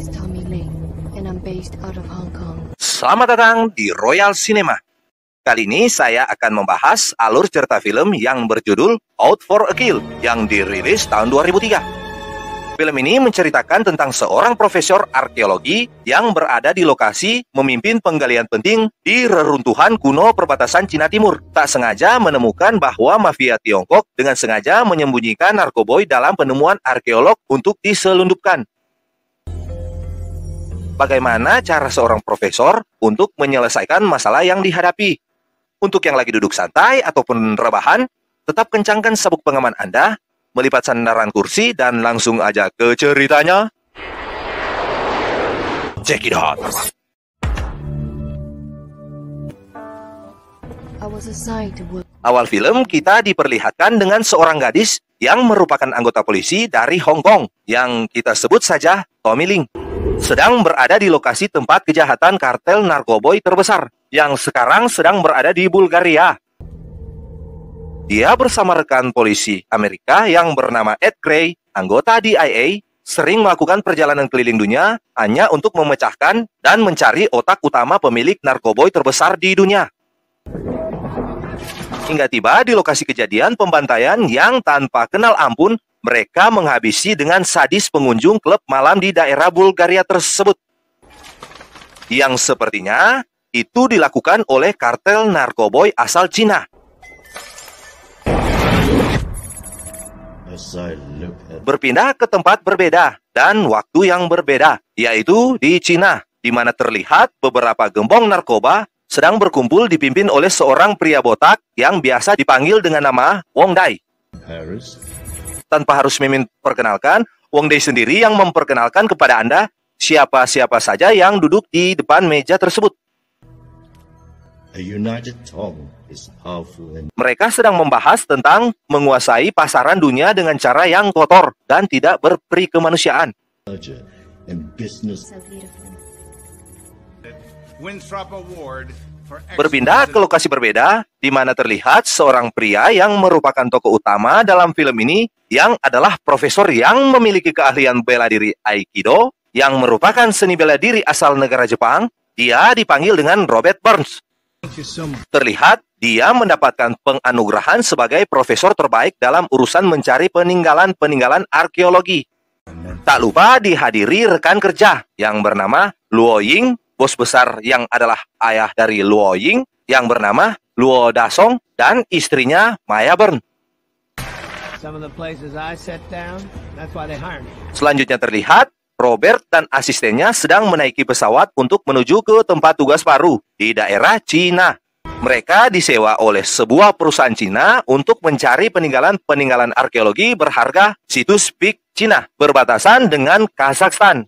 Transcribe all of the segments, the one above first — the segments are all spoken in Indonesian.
is Tommy Ling, and I'm based out of Hong Kong. Selamat datang di Royal Cinema. Kali ini saya akan membahas alur cerita film yang berjudul Out for a Kill yang dirilis tahun 2003. Film ini menceritakan tentang seorang profesor arkeologi yang berada di lokasi memimpin penggalian penting di reruntuhan kuno perbatasan Cina Timur. Tak sengaja menemukan bahwa mafia Tiongkok dengan sengaja menyembunyikan narkoboy dalam penemuan arkeolog untuk diselundupkan. Bagaimana cara seorang profesor untuk menyelesaikan masalah yang dihadapi? Untuk yang lagi duduk santai ataupun rebahan, tetap kencangkan sabuk pengaman Anda, melipat sandaran kursi, dan langsung aja ke ceritanya. Check it out. Awal film kita diperlihatkan dengan seorang gadis yang merupakan anggota polisi dari Hong Kong, yang kita sebut saja Tommy Ling, sedang berada di lokasi tempat kejahatan kartel narkoboy terbesar, yang sekarang sedang berada di Bulgaria. Dia bersama rekan polisi Amerika yang bernama Ed Gray, anggota DIA, sering melakukan perjalanan keliling dunia hanya untuk memecahkan dan mencari otak utama pemilik narkoboy terbesar di dunia. Hingga tiba di lokasi kejadian pembantaian yang tanpa kenal ampun mereka menghabisi dengan sadis pengunjung klub malam di daerah Bulgaria tersebut, yang sepertinya itu dilakukan oleh kartel narkoboy asal Cina. Berpindah ke tempat berbeda dan waktu yang berbeda, yaitu di Cina, di mana terlihat beberapa gembong narkoba sedang berkumpul dipimpin oleh seorang pria botak yang biasa dipanggil dengan nama Wong Dai. Tanpa harus mimin perkenalkan, Wong Dai sendiri yang memperkenalkan kepada Anda siapa-siapa saja yang duduk di depan meja tersebut. Mereka sedang membahas tentang menguasai pasaran dunia dengan cara yang kotor dan tidak berperi kemanusiaan. Berpindah ke lokasi berbeda, di mana terlihat seorang pria yang merupakan tokoh utama dalam film ini, yang adalah profesor yang memiliki keahlian bela diri Aikido, yang merupakan seni bela diri asal negara Jepang. Dia dipanggil dengan Robert Burns. Terlihat dia mendapatkan penganugerahan sebagai profesor terbaik dalam urusan mencari peninggalan-peninggalan arkeologi. Tak lupa dihadiri rekan kerja yang bernama Luo Ying, bos besar yang adalah ayah dari Luo Ying yang bernama Luo Dasong, dan istrinya Maya Burn. Selanjutnya terlihat Robert dan asistennya sedang menaiki pesawat untuk menuju ke tempat tugas baru di daerah Cina. Mereka disewa oleh sebuah perusahaan Cina untuk mencari peninggalan-peninggalan arkeologi berharga situs Peak Cina berbatasan dengan Kazakhstan.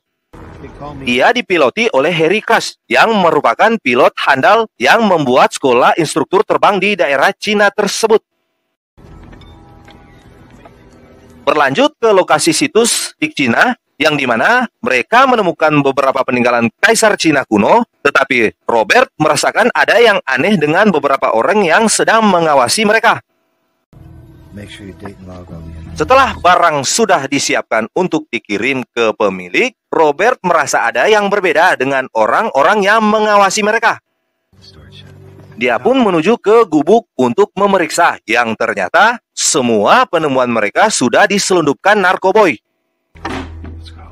Dia dipiloti oleh Harry Crash, yang merupakan pilot handal yang membuat sekolah instruktur terbang di daerah Cina tersebut. Berlanjut ke lokasi situs Peak Cina, yang dimana mereka menemukan beberapa peninggalan Kaisar Cina kuno, tetapi Robert merasakan ada yang aneh dengan beberapa orang yang sedang mengawasi mereka. Setelah barang sudah disiapkan untuk dikirim ke pemilik, Robert merasa ada yang berbeda dengan orang-orang yang mengawasi mereka. Dia pun menuju ke gubuk untuk memeriksa, yang ternyata semua penemuan mereka sudah diselundupkan narkoboy.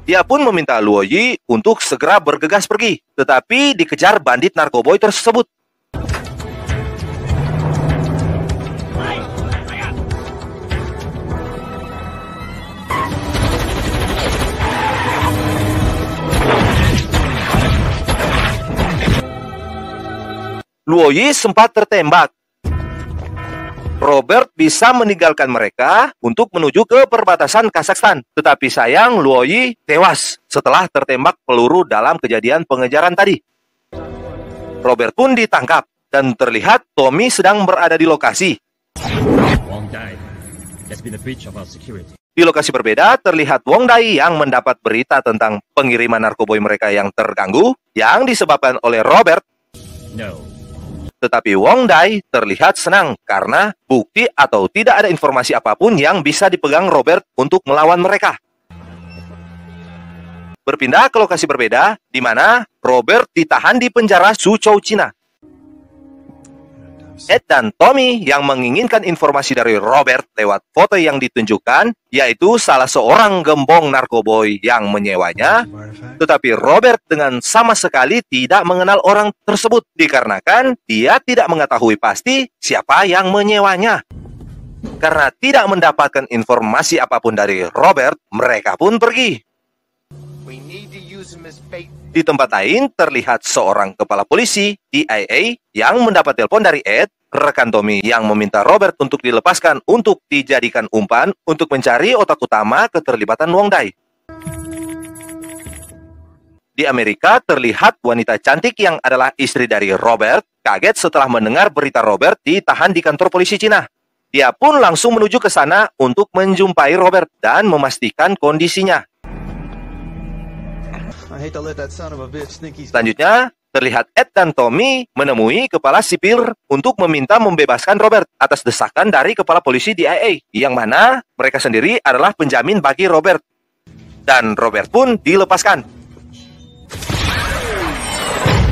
Dia pun meminta Luo Yi untuk segera bergegas pergi, tetapi dikejar bandit narkoboy tersebut. Luo Yi sempat tertembak. Robert bisa meninggalkan mereka untuk menuju ke perbatasan Kazakhstan. Tetapi sayang, Luo Yi tewas setelah tertembak peluru dalam kejadian pengejaran tadi. Robert pun ditangkap dan terlihat Tommy sedang berada di lokasi. Di lokasi berbeda, terlihat Wong Dai yang mendapat berita tentang pengiriman narkoboy mereka yang terganggu, yang disebabkan oleh Robert. Tetapi Wong Dai terlihat senang karena bukti atau tidak ada informasi apapun yang bisa dipegang Robert untuk melawan mereka. berpindah ke lokasi berbeda, di mana Robert ditahan di penjara Suzhou, Cina. Ed dan Tommy yang menginginkan informasi dari Robert lewat foto yang ditunjukkan, yaitu salah seorang gembong narkoboy yang menyewanya. Tetapi Robert dengan sama sekali tidak mengenal orang tersebut, dikarenakan dia tidak mengetahui pasti siapa yang menyewanya. Karena tidak mendapatkan informasi apapun dari Robert, mereka pun pergi. Di tempat lain, terlihat seorang kepala polisi, DIA, yang mendapat telepon dari Ed, rekan Tommy yang meminta Robert untuk dilepaskan untuk dijadikan umpan untuk mencari otak utama keterlibatan Wong Dai. Di Amerika, terlihat wanita cantik yang adalah istri dari Robert, kaget setelah mendengar berita Robert ditahan di kantor polisi Cina. Dia pun langsung menuju ke sana untuk menjumpai Robert dan memastikan kondisinya. Selanjutnya, terlihat Ed dan Tommy menemui kepala sipir untuk meminta membebaskan Robert atas desakan dari kepala polisi DIA, yang mana mereka sendiri adalah penjamin bagi Robert. Dan Robert pun dilepaskan.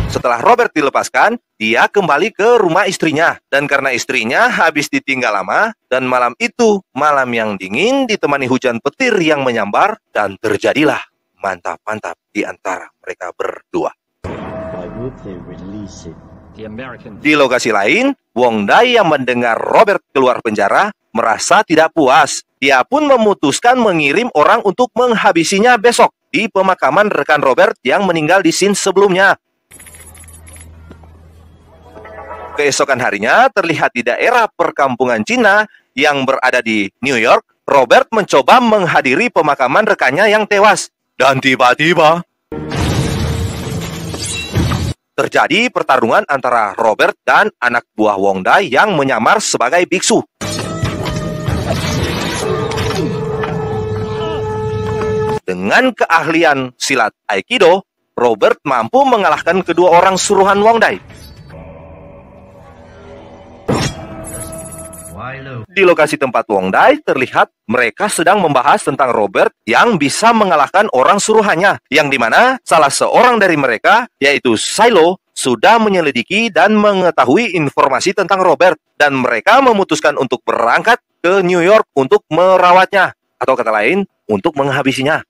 Setelah Robert dilepaskan, dia kembali ke rumah istrinya. Dan karena istrinya habis ditinggal lama, dan malam itu malam yang dingin ditemani hujan petir yang menyambar, dan terjadilah mantap-mantap di antara mereka berdua. Di lokasi lain, Wong Dai yang mendengar Robert keluar penjara merasa tidak puas. Dia pun memutuskan mengirim orang untuk menghabisinya besok di pemakaman rekan Robert yang meninggal di scene sebelumnya. Keesokan harinya, terlihat di daerah perkampungan Cina yang berada di New York, Robert mencoba menghadiri pemakaman rekannya yang tewas. Dan tiba-tiba terjadi pertarungan antara Robert dan anak buah Wong Dai yang menyamar sebagai biksu. Dengan keahlian silat Aikido, Robert mampu mengalahkan kedua orang suruhan Wong Dai. Di lokasi tempat Wong Dai, terlihat mereka sedang membahas tentang Robert yang bisa mengalahkan orang suruhannya, yang dimana salah seorang dari mereka, yaitu Silo, sudah menyelidiki dan mengetahui informasi tentang Robert, dan mereka memutuskan untuk berangkat ke New York untuk merawatnya, atau kata lain, untuk menghabisinya.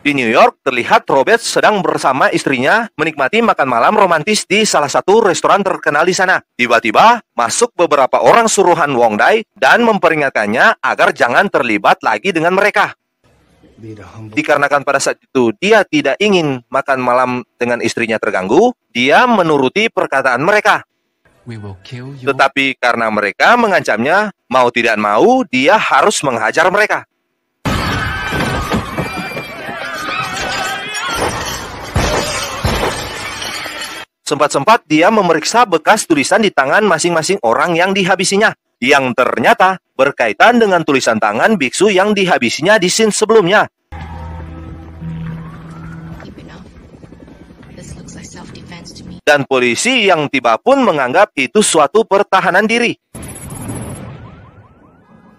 Di New York, terlihat Robert sedang bersama istrinya menikmati makan malam romantis di salah satu restoran terkenal di sana. Tiba-tiba, masuk beberapa orang suruhan Wong Dai dan memperingatkannya agar jangan terlibat lagi dengan mereka. Dikarenakan pada saat itu dia tidak ingin makan malam dengan istrinya terganggu, dia menuruti perkataan mereka. Tetapi karena mereka mengancamnya, mau tidak mau, dia harus menghajar mereka. Sempat-sempat dia memeriksa bekas tulisan di tangan masing-masing orang yang dihabisinya, yang ternyata berkaitan dengan tulisan tangan biksu yang dihabisinya di scene sebelumnya. Dan polisi yang tiba pun menganggap itu suatu pertahanan diri.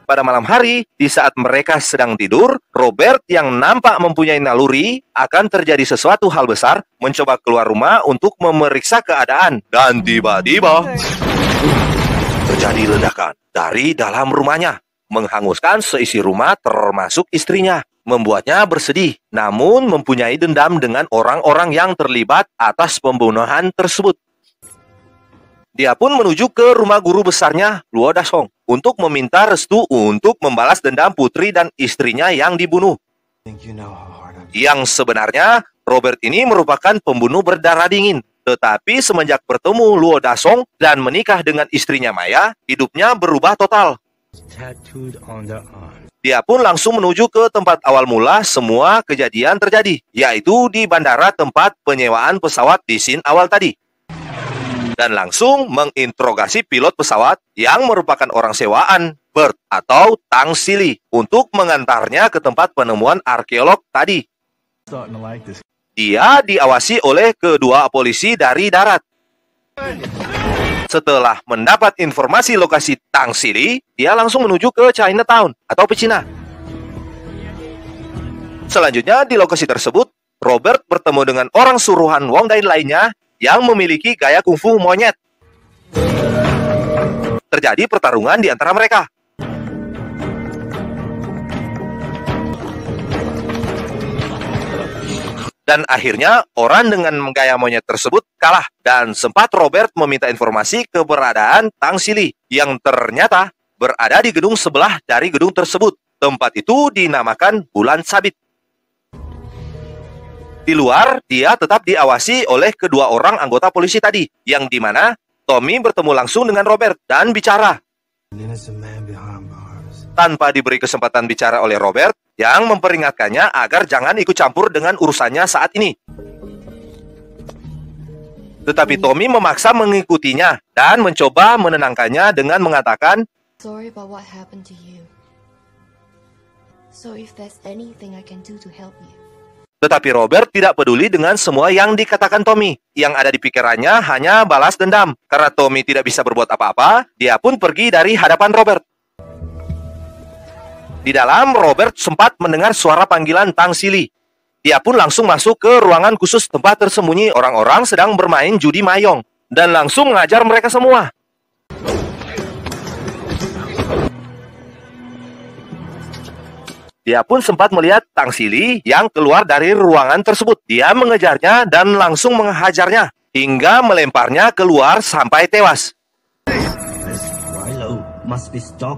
Pada malam hari, di saat mereka sedang tidur, Robert yang nampak mempunyai naluri akan terjadi sesuatu hal besar, mencoba keluar rumah untuk memeriksa keadaan. Dan tiba-tiba terjadi ledakan dari dalam rumahnya, menghanguskan seisi rumah termasuk istrinya, membuatnya bersedih, namun mempunyai dendam dengan orang-orang yang terlibat atas pembunuhan tersebut. Dia pun menuju ke rumah guru besarnya, Luo Dasong, untuk meminta restu untuk membalas dendam putri dan istrinya yang dibunuh. Yang sebenarnya, Robert ini merupakan pembunuh berdarah dingin. Tetapi semenjak bertemu Luo Dasong dan menikah dengan istrinya Maya, hidupnya berubah total. Dia pun langsung menuju ke tempat awal mula semua kejadian terjadi, yaitu di bandara tempat penyewaan pesawat di scene awal tadi. Dan langsung menginterogasi pilot pesawat yang merupakan orang sewaan, Bert atau Tang Sili, untuk mengantarnya ke tempat penemuan arkeolog tadi. Dia diawasi oleh kedua polisi dari darat. Setelah mendapat informasi lokasi Tang Sili, dia langsung menuju ke Chinatown atau Pecina. Selanjutnya, di lokasi tersebut, Robert bertemu dengan orang suruhan Wong Dai lainnya yang memiliki gaya kungfu monyet. Terjadi pertarungan di antara mereka. Dan akhirnya orang dengan gaya monyet tersebut kalah. Dan sempat Robert meminta informasi keberadaan Tang Sili yang ternyata berada di gedung sebelah dari gedung tersebut. Tempat itu dinamakan Bulan Sabit. Di luar, dia tetap diawasi oleh kedua orang anggota polisi tadi, yang dimana Tommy bertemu langsung dengan Robert dan bicara. Tanpa diberi kesempatan bicara oleh Robert, yang memperingatkannya agar jangan ikut campur dengan urusannya saat ini. Tetapi Tommy memaksa mengikutinya dan mencoba menenangkannya dengan mengatakan, Sorry about what happened to you. So if there's anything I can do to help you. Tetapi Robert tidak peduli dengan semua yang dikatakan Tommy. Yang ada di pikirannya hanya balas dendam. Karena Tommy tidak bisa berbuat apa-apa, dia pun pergi dari hadapan Robert. Di dalam, Robert sempat mendengar suara panggilan Tang Sili. Dia pun langsung masuk ke ruangan khusus tempat tersembunyi orang-orang sedang bermain judi mayong. Dan langsung mengajar mereka semua. Dia pun sempat melihat Tang Sili yang keluar dari ruangan tersebut. Dia mengejarnya dan langsung menghajarnya hingga melemparnya keluar sampai tewas.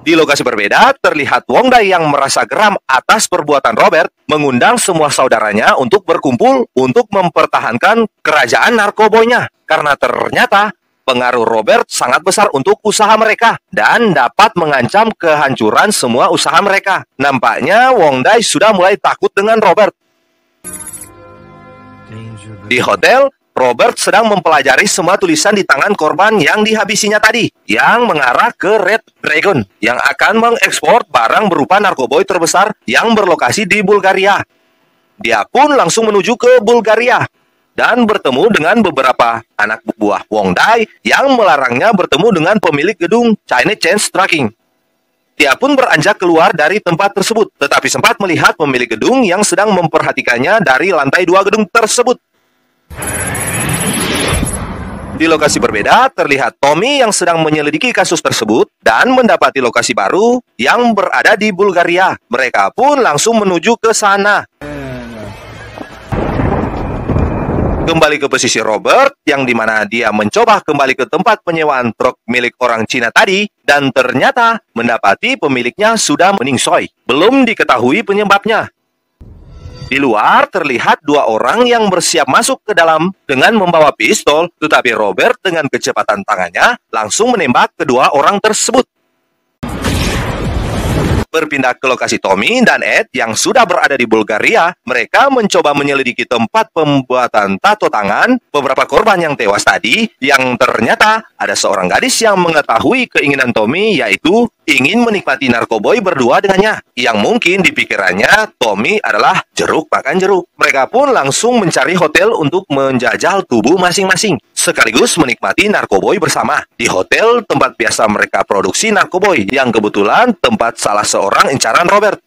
Di lokasi berbeda, terlihat Wong Dai yang merasa geram atas perbuatan Robert mengundang semua saudaranya untuk berkumpul untuk mempertahankan kerajaan narkoboynya. Karena ternyata pengaruh Robert sangat besar untuk usaha mereka dan dapat mengancam kehancuran semua usaha mereka. Nampaknya Wong Dai sudah mulai takut dengan Robert. Di hotel, Robert sedang mempelajari semua tulisan di tangan korban yang dihabisinya tadi, yang mengarah ke Red Dragon, yang akan mengekspor barang berupa narkoboy terbesar yang berlokasi di Bulgaria. Dia pun langsung menuju ke Bulgaria dan bertemu dengan beberapa anak buah Wong Dai yang melarangnya bertemu dengan pemilik gedung China Chance Trucking. Dia pun beranjak keluar dari tempat tersebut, tetapi sempat melihat pemilik gedung yang sedang memperhatikannya dari lantai 2 gedung tersebut. Di lokasi berbeda, terlihat Tommy yang sedang menyelidiki kasus tersebut dan mendapati lokasi baru yang berada di Bulgaria. Mereka pun langsung menuju ke sana. Kembali ke posisi Robert, yang dimana dia mencoba kembali ke tempat penyewaan truk milik orang Cina tadi, dan ternyata mendapati pemiliknya sudah meningsoi. Belum diketahui penyebabnya. Di luar terlihat 2 orang yang bersiap masuk ke dalam dengan membawa pistol, tetapi Robert dengan kecepatan tangannya langsung menembak kedua orang tersebut. Berpindah ke lokasi Tommy dan Ed yang sudah berada di Bulgaria, mereka mencoba menyelidiki tempat pembuatan tato tangan beberapa korban yang tewas tadi, yang ternyata ada seorang gadis yang mengetahui keinginan Tommy, yaitu ingin menikmati narkoboy berdua dengannya, yang mungkin di pikirannya Tommy adalah jeruk makan jeruk. Mereka pun langsung mencari hotel untuk menjajal tubuh masing-masing, sekaligus menikmati narkoboy bersama di hotel tempat biasa mereka produksi narkoboy, yang kebetulan tempat salah seorang incaran Robert.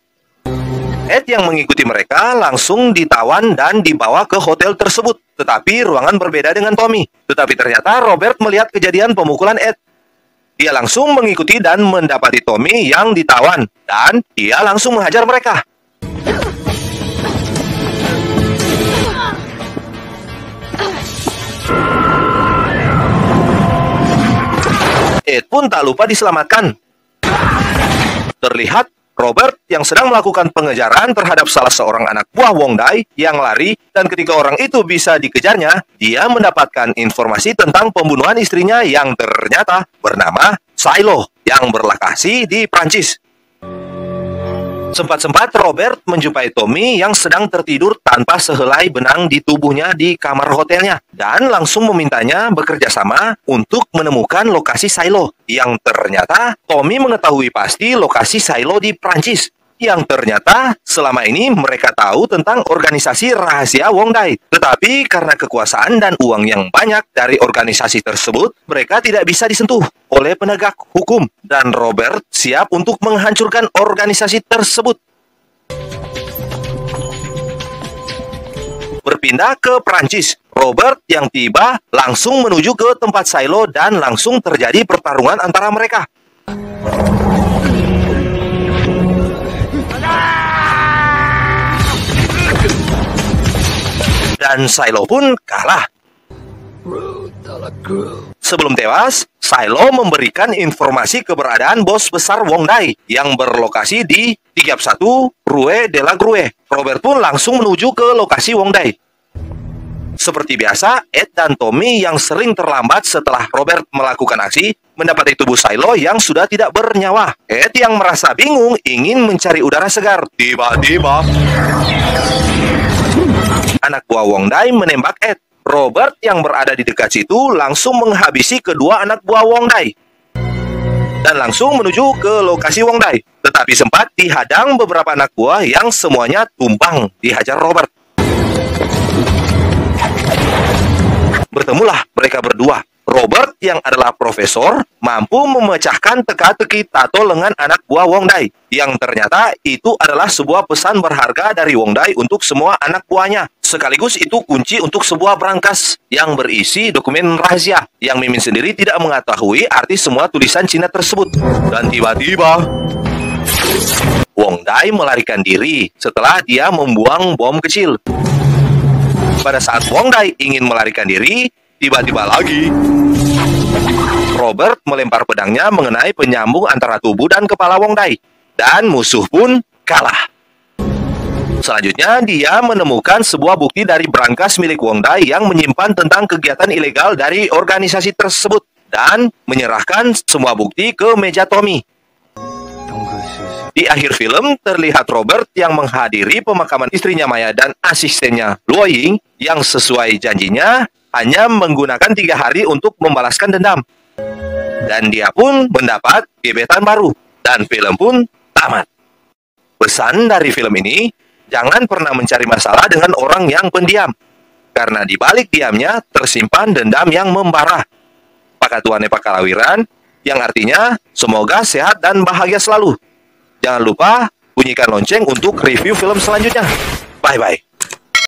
Ed yang mengikuti mereka langsung ditawan dan dibawa ke hotel tersebut, tetapi ruangan berbeda dengan Tommy. Tetapi ternyata Robert melihat kejadian pemukulan Ed. Dia langsung mengikuti dan mendapati Tommy yang ditawan, dan dia langsung menghajar mereka. Ed pun tak lupa diselamatkan. Terlihat Robert yang sedang melakukan pengejaran terhadap salah seorang anak buah Wong Dai yang lari, dan ketika orang itu bisa dikejarnya, dia mendapatkan informasi tentang pembunuhan istrinya yang ternyata bernama Silo yang berlokasi di Prancis. Sempat-sempat Robert menjumpai Tommy yang sedang tertidur tanpa sehelai benang di tubuhnya di kamar hotelnya, dan langsung memintanya bekerja sama untuk menemukan lokasi Silo, yang ternyata Tommy mengetahui pasti lokasi Silo di Prancis, yang ternyata selama ini mereka tahu tentang organisasi rahasia Wong Dai. Tetapi karena kekuasaan dan uang yang banyak dari organisasi tersebut, mereka tidak bisa disentuh oleh penegak hukum, dan Robert siap untuk menghancurkan organisasi tersebut. berpindah ke Prancis. Robert yang tiba langsung menuju ke tempat Silo dan langsung terjadi pertarungan antara mereka. Dan Silo pun kalah. Sebelum tewas, Silo memberikan informasi keberadaan bos besar Wong Dai yang berlokasi di 31 Rue de la Grue. Robert pun langsung menuju ke lokasi Wong Dai. Seperti biasa, Ed dan Tommy yang sering terlambat setelah Robert melakukan aksi mendapati tubuh Silo yang sudah tidak bernyawa. Ed yang merasa bingung ingin mencari udara segar. Tiba-tiba anak buah Wong Dai menembak Ed. Robert yang berada di dekat situ langsung menghabisi kedua anak buah Wong Dai dan langsung menuju ke lokasi Wong Dai. Tetapi sempat dihadang beberapa anak buah yang semuanya tumbang dihajar Robert. Bertemulah mereka berdua. Robert yang adalah profesor mampu memecahkan teka-teki tato lengan anak buah Wong Dai yang ternyata itu adalah sebuah pesan berharga dari Wong Dai untuk semua anak buahnya. Sekaligus itu kunci untuk sebuah brankas yang berisi dokumen rahasia yang Mimin sendiri tidak mengetahui arti semua tulisan Cina tersebut. Dan tiba-tiba Wong Dai melarikan diri setelah dia membuang bom kecil. Pada saat Wong Dai ingin melarikan diri, tiba-tiba lagi Robert melempar pedangnya mengenai penyambung antara tubuh dan kepala Wong Dai. Dan musuh pun kalah. Selanjutnya, dia menemukan sebuah bukti dari brankas milik Wong Dai yang menyimpan tentang kegiatan ilegal dari organisasi tersebut dan menyerahkan semua bukti ke meja Tommy. Di akhir film, terlihat Robert yang menghadiri pemakaman istrinya Maya dan asistennya Luo Ying yang sesuai janjinya hanya menggunakan 3 hari untuk membalaskan dendam. Dan dia pun mendapat gebetan baru. Dan film pun tamat. Pesan dari film ini, jangan pernah mencari masalah dengan orang yang pendiam. Karena di balik diamnya tersimpan dendam yang membara. Pakatuane Pakalawiran, yang artinya semoga sehat dan bahagia selalu. Jangan lupa bunyikan lonceng untuk review film selanjutnya. Bye-bye.